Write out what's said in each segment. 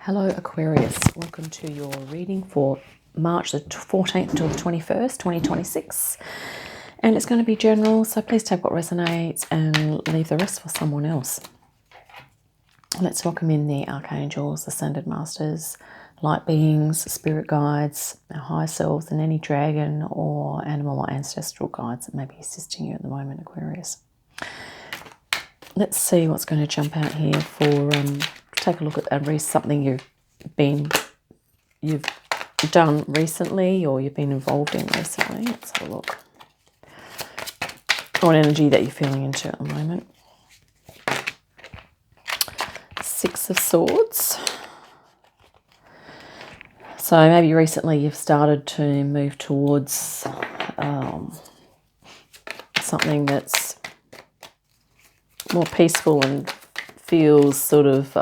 Hello Aquarius, welcome to your reading for March the 14th until the 21st, 2026. And it's going to be general, so please take what resonates and leave the rest for someone else. Let's welcome in the archangels, ascended masters, light beings, spirit guides, our higher selves, and any dragon or animal or ancestral guides that may be assisting you at the moment, Aquarius. Let's see what's going to jump out here for take a look at and read something you've done recently or you've been involved in recently. Let's have a look. What energy that you're feeling into at the moment. Six of Swords. So maybe recently you've started to move towards something that's more peaceful and feels sort of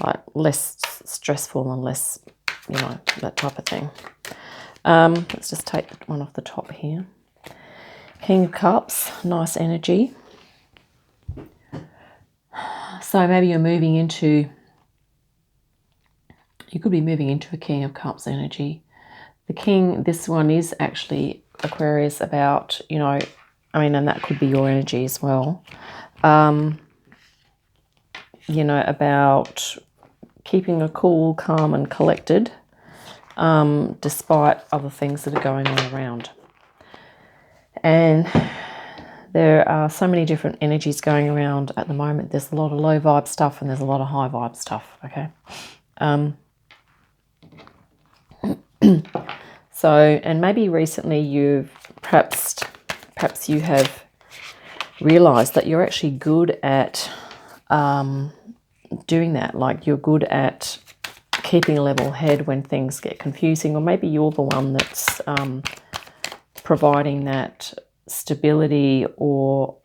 like less stressful and less, you know, that type of thing. Let's just take one off the top here. King of Cups, nice energy. So maybe you're moving into, you could be moving into a King of Cups energy. The King, this one is actually Aquarius about, you know, I mean, and that could be your energy as well. You know, about keeping a cool, calm and collected despite other things that are going on around. And there are so many different energies going around at the moment. There's a lot of low vibe stuff and there's a lot of high vibe stuff, okay? So, and maybe recently you've perhaps you have realized that you're actually good at doing that. Like you're good at keeping a level head when things get confusing, or maybe you're the one that's providing that stability or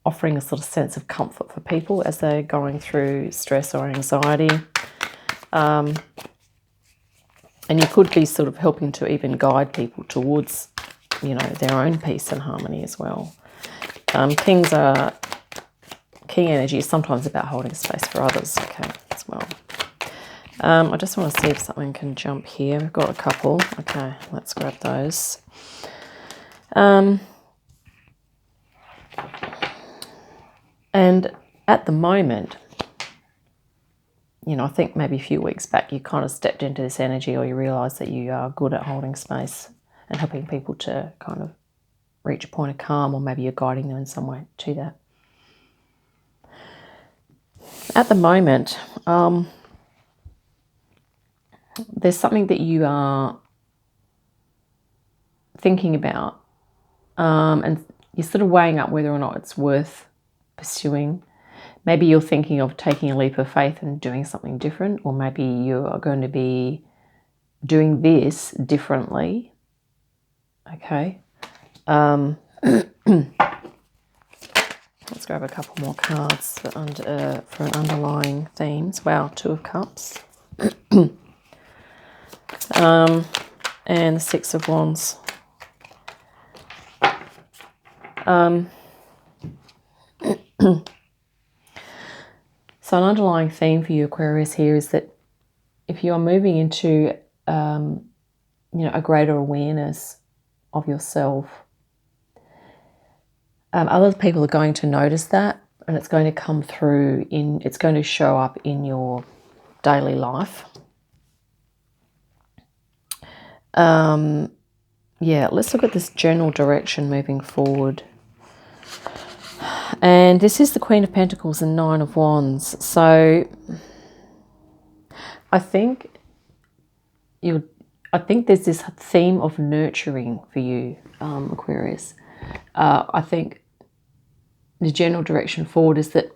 offering a sort of sense of comfort for people as they're going through stress or anxiety. And you could be sort of helping to even guide people towards, you know, their own peace and harmony as well. King energy is sometimes about holding space for others, okay, as well. I just want to see if something can jump here. We've got a couple. Okay, let's grab those. And at the moment, you know, I think maybe a few weeks back you kind of stepped into this energy, or you realised that you are good at holding space and helping people to kind of reach a point of calm, or maybe you're guiding them in some way to that. At the moment, there's something that you are thinking about, and you're sort of weighing up whether or not it's worth pursuing. Maybe you're thinking of taking a leap of faith and doing something different, or maybe you are going to be doing this differently. Okay. Let's grab a couple more cards for an underlying themes. Wow, Two of Cups. And the Six of Wands. So an underlying theme for you, Aquarius, here is that if you are moving into, you know, a greater awareness of yourself, other people are going to notice that, and it's going to come through it's going to show up in your daily life. Yeah, let's look at this general direction moving forward. And this is the Queen of Pentacles and Nine of Wands. So I think there's this theme of nurturing for you, Aquarius. I think the general direction forward is that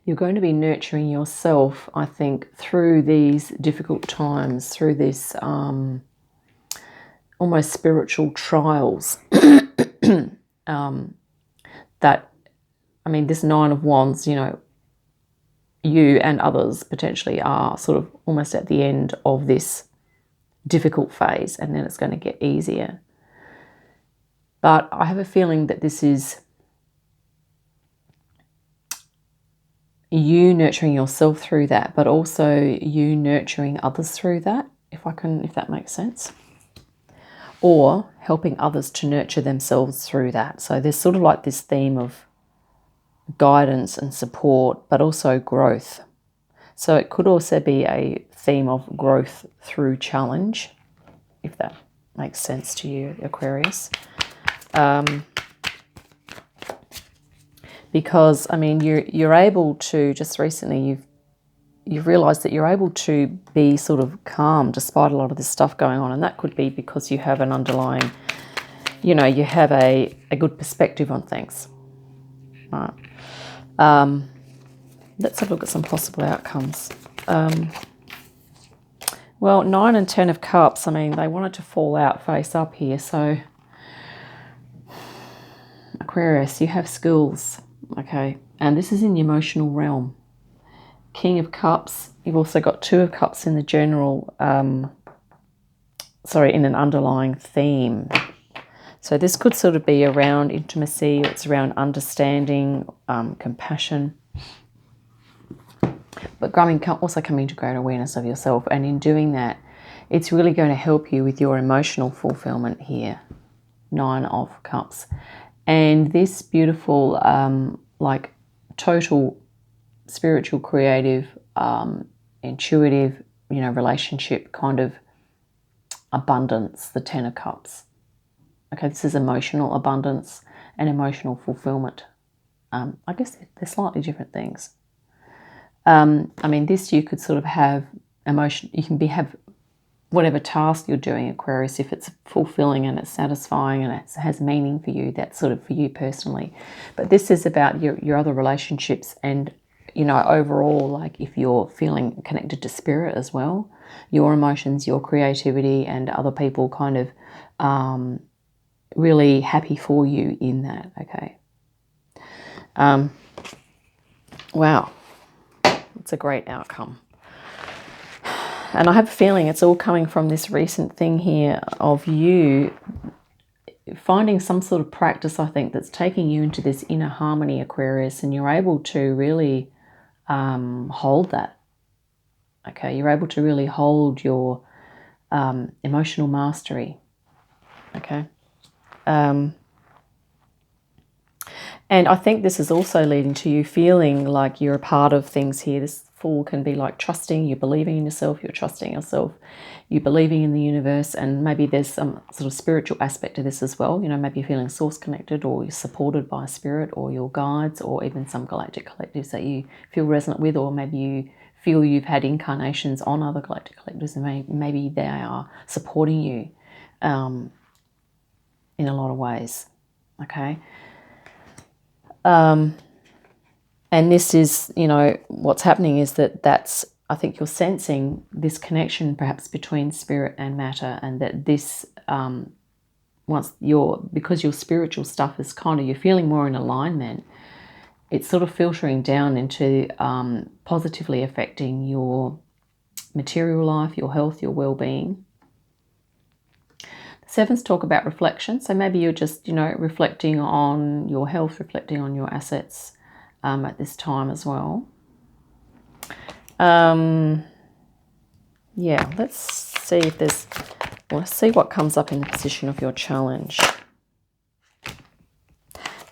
you're going to be nurturing yourself, I think, through these difficult times, through this almost spiritual trials. That, I mean, this Nine of Wands, you know, you and others potentially are sort of almost at the end of this difficult phase, and then it's going to get easier. But I have a feeling that this is you nurturing yourself through that, but also you nurturing others through that, if that makes sense. Or helping others to nurture themselves through that. So there's sort of like this theme of guidance and support, but also growth. So it could also be a theme of growth through challenge, if that makes sense to you, Aquarius. Because, I mean, you're able to, just recently you've realised that you're able to be sort of calm despite a lot of this stuff going on. And that could be because you have an underlying, you know, you have a good perspective on things. Right. Let's have a look at some possible outcomes. Well, 9 and 10 of Cups, I mean, they wanted to fall out face up here. So, Aquarius, you have skills, okay? And this is in the emotional realm. King of Cups, you've also got 2 of Cups in the general, in an underlying theme. So this could sort of be around intimacy, it's around understanding, compassion. But also coming to greater awareness of yourself. And in doing that, it's really going to help you with your emotional fulfillment here. 9 of Cups. And this beautiful, like total spiritual, creative, intuitive, you know, relationship kind of abundance, the 10 of Cups. Okay, this is emotional abundance and emotional fulfillment. I guess they're slightly different things. I mean, this you could sort of have emotion. You can have whatever task you're doing, Aquarius, if it's fulfilling and it's satisfying and it has meaning for you, that's sort of for you personally. But this is about your other relationships and, you know, overall, like if you're feeling connected to spirit as well, your emotions, your creativity, and other people kind of really happy for you in that, okay? Wow. It's a great outcome. And I have a feeling it's all coming from this recent thing here of you finding some sort of practice, I think, that's taking you into this inner harmony, Aquarius, and you're able to really hold that. Okay, you're able to really hold your emotional mastery. Okay. And I think this is also leading to you feeling like you're a part of things here. This Fool can be like trusting, you're believing in yourself, you're trusting yourself, you're believing in the universe, and maybe there's some sort of spiritual aspect to this as well. You know, maybe you're feeling source connected or you're supported by spirit or your guides or even some galactic collectives that you feel resonant with, or maybe you feel you've had incarnations on other galactic collectives and maybe they are supporting you in a lot of ways, okay? And this is, you know, what's happening is that's, I think you're sensing this connection perhaps between spirit and matter, and that this, because your spiritual stuff is kind of, you're feeling more in alignment, it's sort of filtering down into positively affecting your material life, your health, your well-being. The sevens talk about reflection, so maybe you're just, you know, reflecting on your health, reflecting on your assets, at this time as well. Yeah, let's see if let's see what comes up in the position of your challenge.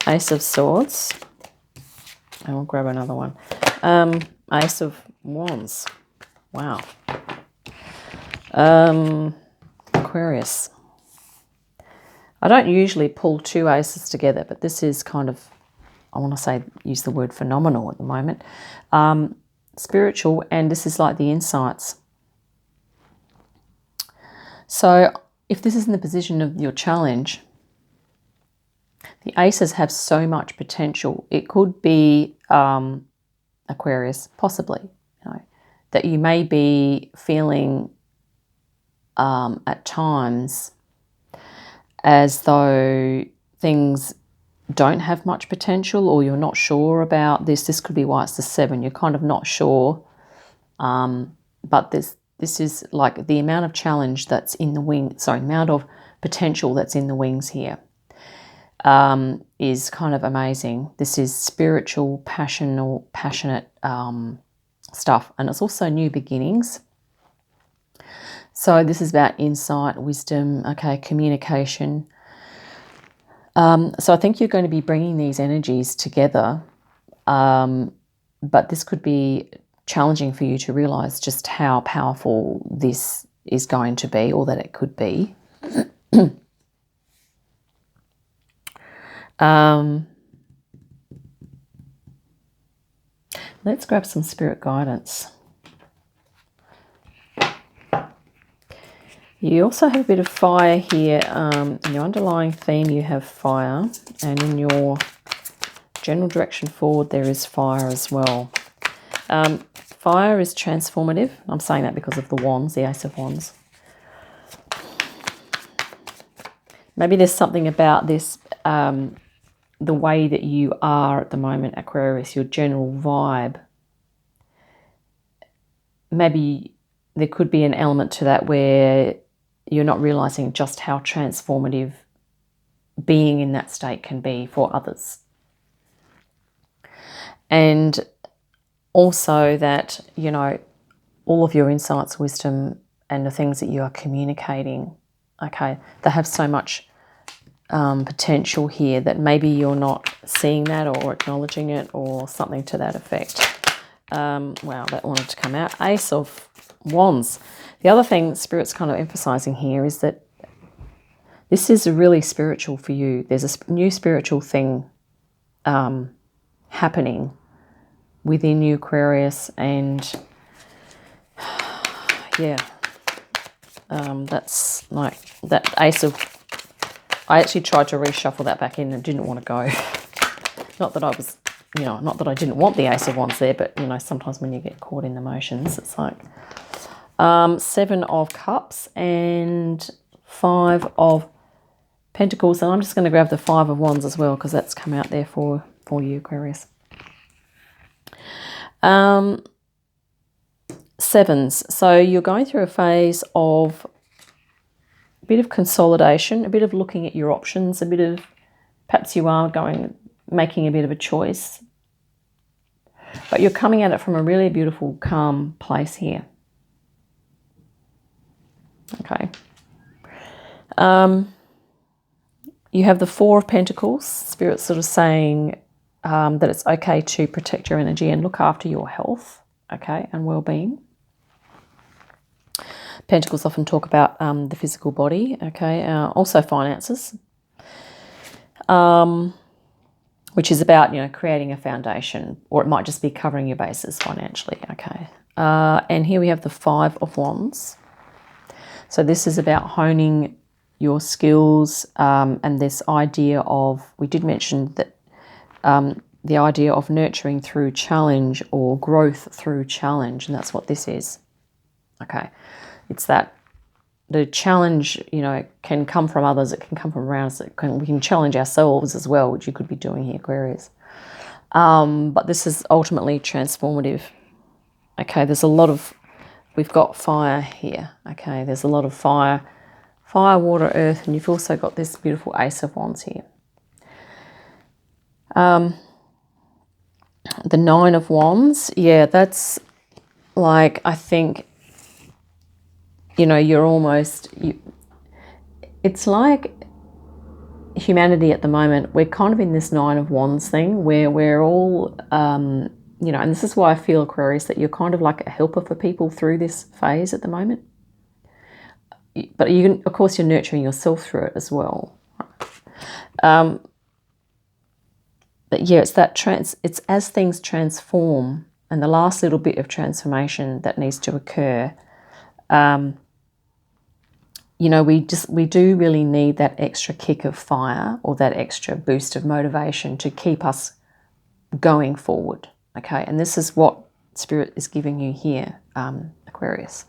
Ace of Swords. I will grab another one. Ace of Wands. Wow. Aquarius. I don't usually pull 2 aces together, but this is kind of, I want to use the word phenomenal at the moment. Spiritual, and this is like the insights. So if this is in the position of your challenge, the aces have so much potential. It could be, Aquarius, possibly, you know, that you may be feeling at times as though things don't have much potential, or you're not sure about this. This could be why it's the 7. You're kind of not sure, but this is like the amount of challenge that's in the wing. Sorry, amount of potential that's in the wings here. is kind of amazing. This is spiritual, passionate stuff, and it's also new beginnings. So this is about insight, wisdom, okay, communication. So I think you're going to be bringing these energies together, but this could be challenging for you to realize just how powerful this is going to be, or that it could be. Let's grab some spirit guidance. You also have a bit of fire here. In your underlying theme, you have fire, and in your general direction forward, there is fire as well. Fire is transformative. I'm saying that because of the wands, the Ace of Wands. Maybe there's something about this, the way that you are at the moment, Aquarius, your general vibe. Maybe there could be an element to that where you're not realizing just how transformative being in that state can be for others. And also that, you know, all of your insights, wisdom, and the things that you are communicating, okay, they have so much potential here that maybe you're not seeing that or acknowledging it or something to that effect. Wow, that wanted to come out. Ace of Wands. The other thing Spirit's kind of emphasizing here is that this is really spiritual for you. There's a new spiritual thing happening within you, Aquarius, and yeah, that's like that Ace of... I actually tried to reshuffle that back in and didn't want to go. Not that I was, you know, not that I didn't want the Ace of Wands there, but, you know, sometimes when you get caught in the motions, it's like... Seven of Cups and Five of Pentacles. And I'm just going to grab the Five of Wands as well because that's come out there for you, Aquarius. Sevens. So you're going through a phase of a bit of consolidation, a bit of looking at your options, a bit of... Perhaps you are making a bit of a choice. But you're coming at it from a really beautiful, calm place here. Okay. You have the Four of Pentacles. Spirit's sort of saying that it's okay to protect your energy and look after your health, okay, and well-being. Pentacles often talk about the physical body, okay, also finances, which is about, you know, creating a foundation, or it might just be covering your bases financially, okay. And here we have the Five of Wands. So this is about honing your skills and this idea of, we did mention that the idea of nurturing through challenge or growth through challenge, and that's what this is. Okay, it's that the challenge, you know, can come from others, it can come from around us, we can challenge ourselves as well, which you could be doing here, Aquarius. But this is ultimately transformative. Okay, there's a lot of... We've got fire here, okay? There's a lot of fire, water, earth, and you've also got this beautiful Ace of Wands here. The Nine of Wands, yeah, that's like, I think, you know, you're almost... it's like humanity at the moment, we're kind of in this Nine of Wands thing where we're all... you know, and this is why I feel, Aquarius, that you're kind of like a helper for people through this phase at the moment. But you can, of course, you're nurturing yourself through it as well. But yeah, it's that it's as things transform, and the last little bit of transformation that needs to occur. You know, we do really need that extra kick of fire or that extra boost of motivation to keep us going forward. Okay, and this is what Spirit is giving you here, Aquarius.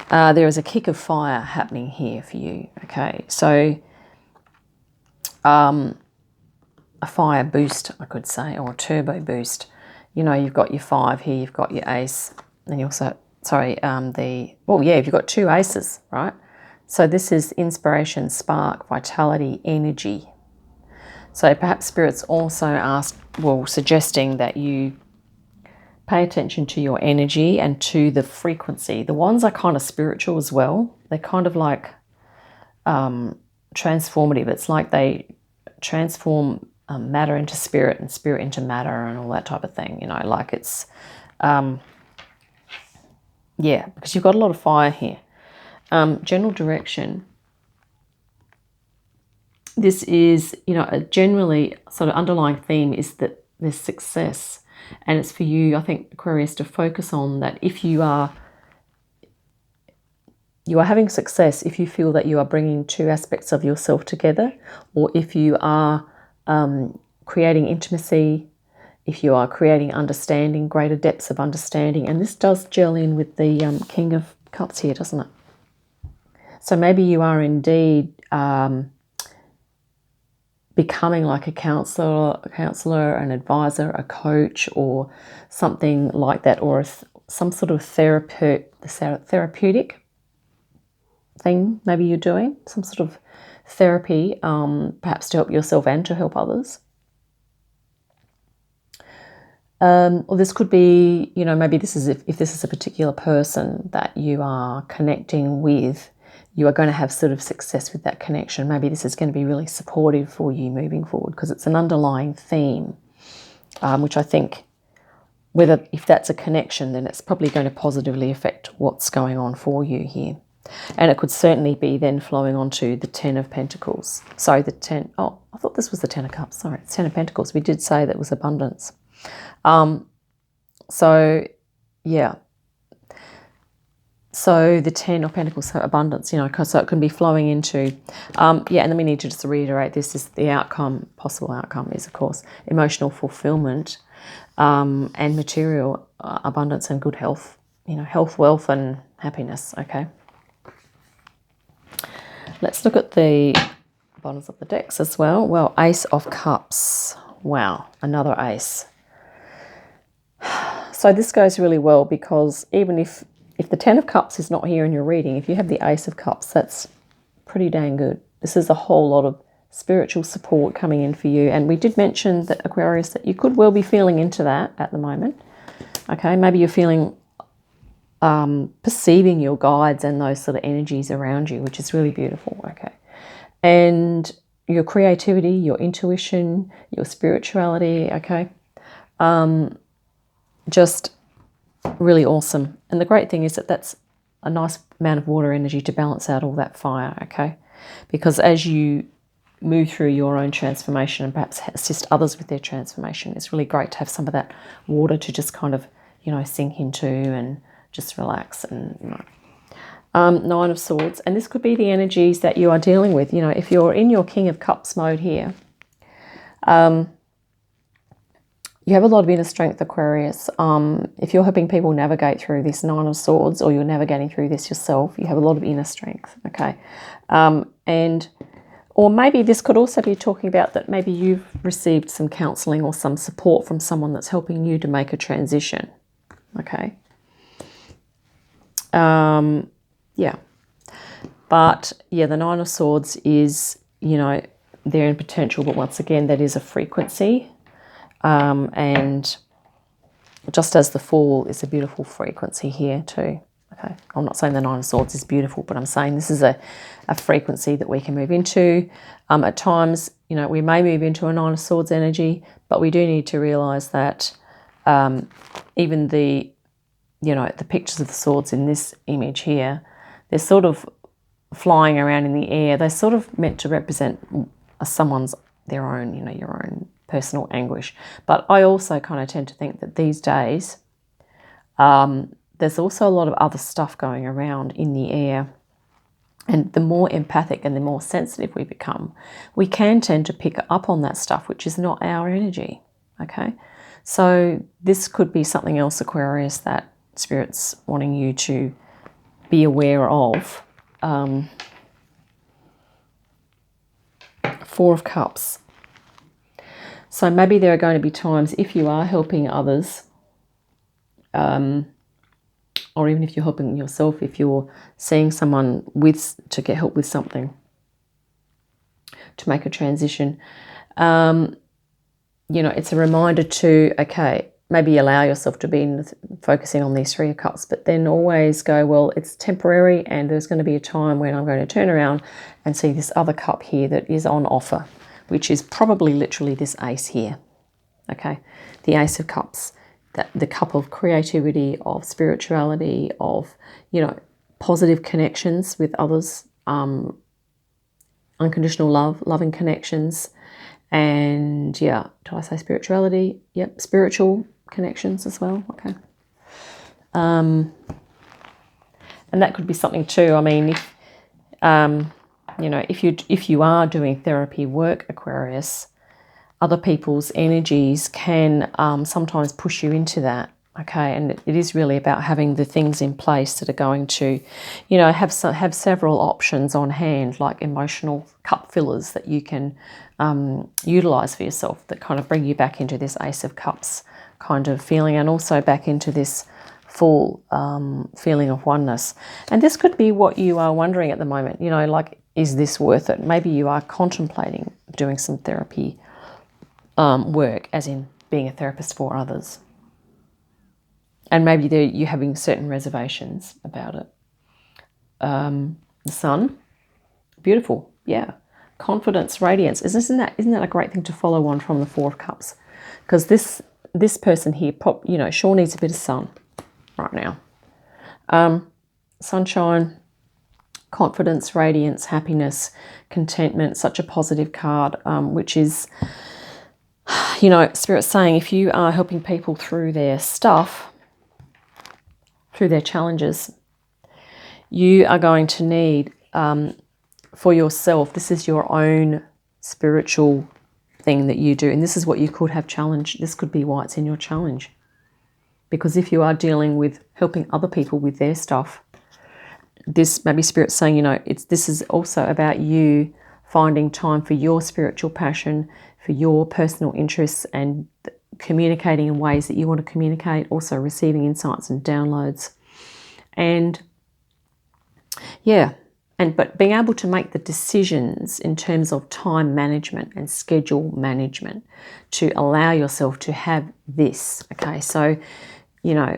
There is a kick of fire happening here for you. Okay, so a fire boost, I could say, or a turbo boost. You know, you've got your Five here, you've got your Ace, and you also, sorry, you've got two Aces, right? So this is inspiration, spark, vitality, energy. So perhaps Spirit's also suggesting that you pay attention to your energy and to the frequency. The wands are kind of spiritual as well. They're kind of like transformative. It's like they transform matter into spirit and spirit into matter and all that type of thing. You know, like it's, yeah, because you've got a lot of fire here. General direction. This is, you know, a generally sort of underlying theme is that there's success. And it's for you, I think, Aquarius, to focus on that. If you are having success, if you feel that you are bringing two aspects of yourself together, or if you are creating intimacy, if you are creating understanding, greater depths of understanding. And this does gel in with the King of Cups here, doesn't it? So maybe you are indeed becoming like a counselor, an advisor, a coach, or something like that, or some sort of therapeutic thing maybe you're doing, some sort of therapy, perhaps to help yourself and to help others. Or this could be, you know, maybe this is if this is a particular person that you are connecting with, you are going to have sort of success with that connection. Maybe this is going to be really supportive for you moving forward, because it's an underlying theme, which I think, if that's a connection, then it's probably going to positively affect what's going on for you here. And it could certainly be then flowing on to the 10 of Pentacles. Sorry, I thought this was the 10 of Cups. Sorry, it's 10 of Pentacles. We did say that was abundance. So, yeah. So the 10 of Pentacles, so abundance, you know, so it can be flowing into, and then we need to just reiterate this is the outcome, possible outcome is, of course, emotional fulfillment and material abundance and good health, you know, health, wealth and happiness, okay? Let's look at the bottoms of the decks as well. Well, Ace of Cups. Wow, another ace. So this goes really well, because even if the 10 of Cups is not here in your reading, if you have the Ace of Cups, that's pretty dang good. This is a whole lot of spiritual support coming in for you. And we did mention that, Aquarius, that you could well be feeling into that at the moment. Okay, maybe you're feeling, perceiving your guides and those sort of energies around you, which is really beautiful, okay? And your creativity, your intuition, your spirituality, okay? Just really awesome. And the great thing is that that's a nice amount of water energy to balance out all that fire, okay? Because as you move through your own transformation and perhaps assist others with their transformation, it's really great to have some of that water to just kind of, you know, sink into and just relax. And, you know, Nine of Swords. And this could be the energies that you are dealing with. You know, if you're in your King of Cups mode here, you have a lot of inner strength, Aquarius. If you're helping people navigate through this Nine of Swords, or you're navigating through this yourself, you have a lot of inner strength, okay? Or maybe this could also be talking about that maybe you've received some counselling or some support from someone that's helping you to make a transition, okay? Yeah. But, yeah, the Nine of Swords is, you know, they're in potential, but once again, that is a frequency. And just as the Fool is a beautiful frequency here too. Okay, I'm not saying the Nine of Swords is beautiful, but I'm saying this is a frequency that we can move into. At times, you know, we may move into a Nine of Swords energy, but we do need to realise that even the, you know, the pictures of the swords in this image here, they're sort of flying around in the air. They're sort of meant to represent their own, you know, your own personal anguish. But I also kind of tend to think that these days there's also a lot of other stuff going around in the air, and the more empathic and the more sensitive we become, we can tend to pick up on that stuff which is not our energy, okay? So this could be something else, Aquarius, that Spirit's wanting you to be aware of. Four of Cups. So maybe there are going to be times, if you are helping others, or even if you're helping yourself, if you're seeing someone to get help with something, to make a transition, You know, it's a reminder to, okay, maybe allow yourself to be focusing on these 3 of Cups, but then always go, well, it's temporary, and there's going to be a time when I'm going to turn around and see this other cup here that is on offer, which is probably literally this Ace here. Okay, the Ace of Cups, the cup of creativity, of spirituality, of, you know, positive connections with others, unconditional love, loving connections, and yeah, did I say spirituality? Yep, spiritual connections as well. Okay, and that could be something too. I mean, if you know, if you are doing therapy work, Aquarius, other people's energies can sometimes push you into that. Okay, and it is really about having the things in place that are going to, you know, have several options on hand, like emotional cup fillers that you can utilize for yourself, that kind of bring you back into this Ace of Cups kind of feeling, and also back into this full feeling of oneness. And this could be what you are wondering at the moment, you know, like, is this worth it? Maybe you are contemplating doing some therapy work, as in being a therapist for others. And maybe you're having certain reservations about it. The Sun, beautiful, yeah. Confidence, radiance. Isn't that a great thing to follow on from the 4 of Cups? Because this person here, you know, sure needs a bit of sun right now. Sunshine, confidence, radiance, happiness, contentment. Such a positive card, which is, you know, Spirit's saying if you are helping people through their stuff, through their challenges, you are going to need, for yourself, this is your own spiritual thing that you do. And this is what you could have challenged. This could be why it's in your challenge. Because if you are dealing with helping other people with their stuff, this maybe Spirit's saying, you know, this is also about you finding time for your spiritual passion, for your personal interests, and communicating in ways that you want to communicate, also receiving insights and downloads. And yeah, but being able to make the decisions in terms of time management and schedule management to allow yourself to have this. Okay, so, you know,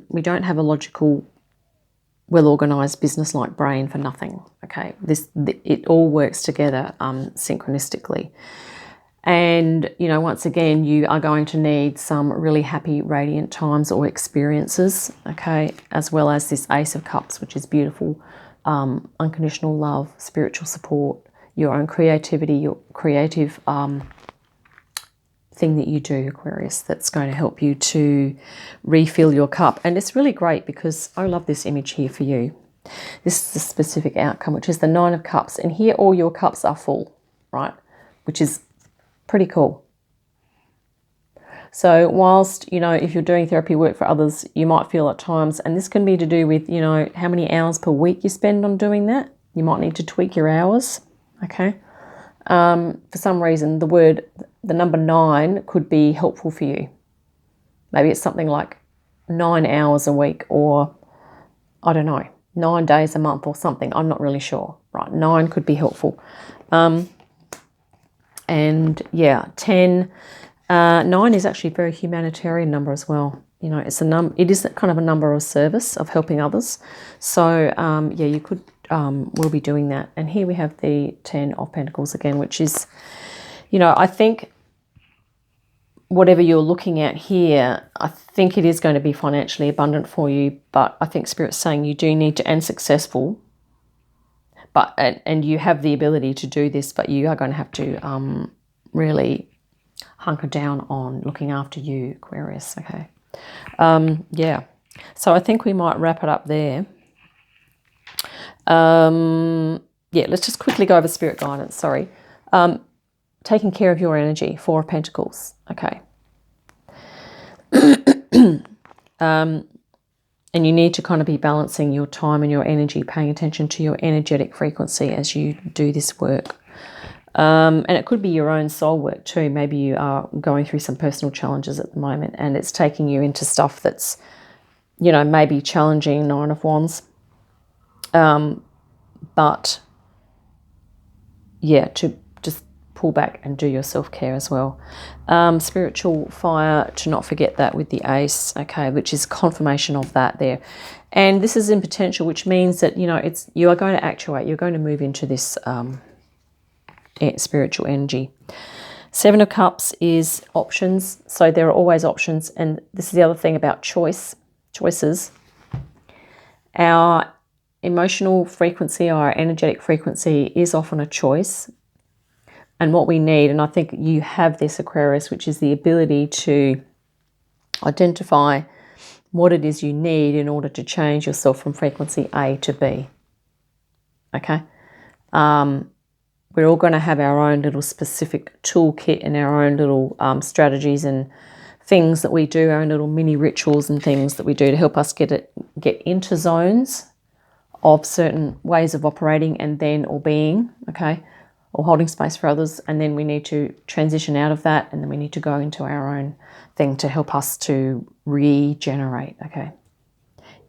we don't have a logical, well-organized business-like brain for nothing. Okay, it all works together synchronistically. And, you know, once again, you are going to need some really happy, radiant times or experiences, okay, as well as this Ace of Cups, which is beautiful, unconditional love, spiritual support, your own creativity, your creative thing that you do, Aquarius, that's going to help you to refill your cup. And it's really great because I love this image here for you. This is the specific outcome, which is the 9 of Cups. And here all your cups are full, right, which is pretty cool. So whilst, you know, if you're doing therapy work for others, you might feel at times, and this can be to do with, you know, how many hours per week you spend on doing that. You might need to tweak your hours, okay? For some reason, the number 9 could be helpful for you. Maybe it's something like 9 hours a week, or I don't know, 9 days a month or something. I'm not really sure, right? 9 could be helpful. And yeah, 10, 9 is actually a very humanitarian number as well. You know, it is kind of a number of service, of helping others. So yeah, you could will be doing that. And here we have the 10 of Pentacles again, which is, you know, I think whatever you're looking at here, I think it is going to be financially abundant for you. But I think Spirit's saying you do need to, and successful. But and you have the ability to do this, but you are going to have to really hunker down on looking after you, Aquarius. Okay, yeah. So I think we might wrap it up there. Yeah, let's just quickly go over Spirit guidance. Sorry, taking care of your energy. 4 of Pentacles. Okay. And you need to kind of be balancing your time and your energy, paying attention to your energetic frequency as you do this work. And it could be your own soul work too. Maybe you are going through some personal challenges at the moment and it's taking you into stuff that's, you know, maybe challenging, 9 of Wands. But yeah, to just pull back and do your self-care as well. Spiritual fire, to not forget that with the ace, okay, which is confirmation of that there. And this is in potential, which means that, you know, you are going to actuate, you're going to move into this spiritual energy. Seven of Cups is options, so there are always options. And this is the other thing about choices. Our emotional frequency, our energetic frequency is often a choice. And what we need, and I think you have this, Aquarius, which is the ability to identify what it is you need in order to change yourself from frequency A to B. Okay? We're all going to have our own little specific toolkit and our own little strategies and things that we do, our own little mini rituals and things that we do to help us get into zones of certain ways of operating and then, or being, okay, or holding space for others. And then we need to transition out of that, and then we need to go into our own thing to help us to regenerate, okay,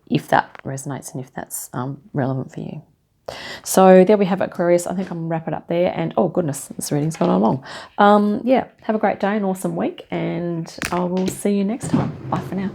if that resonates and if that's relevant for you. So there we have it, Aquarius. I think I'm going to wrap it up there. And oh goodness, this reading's gone on long. Yeah, have a great day, an awesome week, and I will see you next time. Bye for now.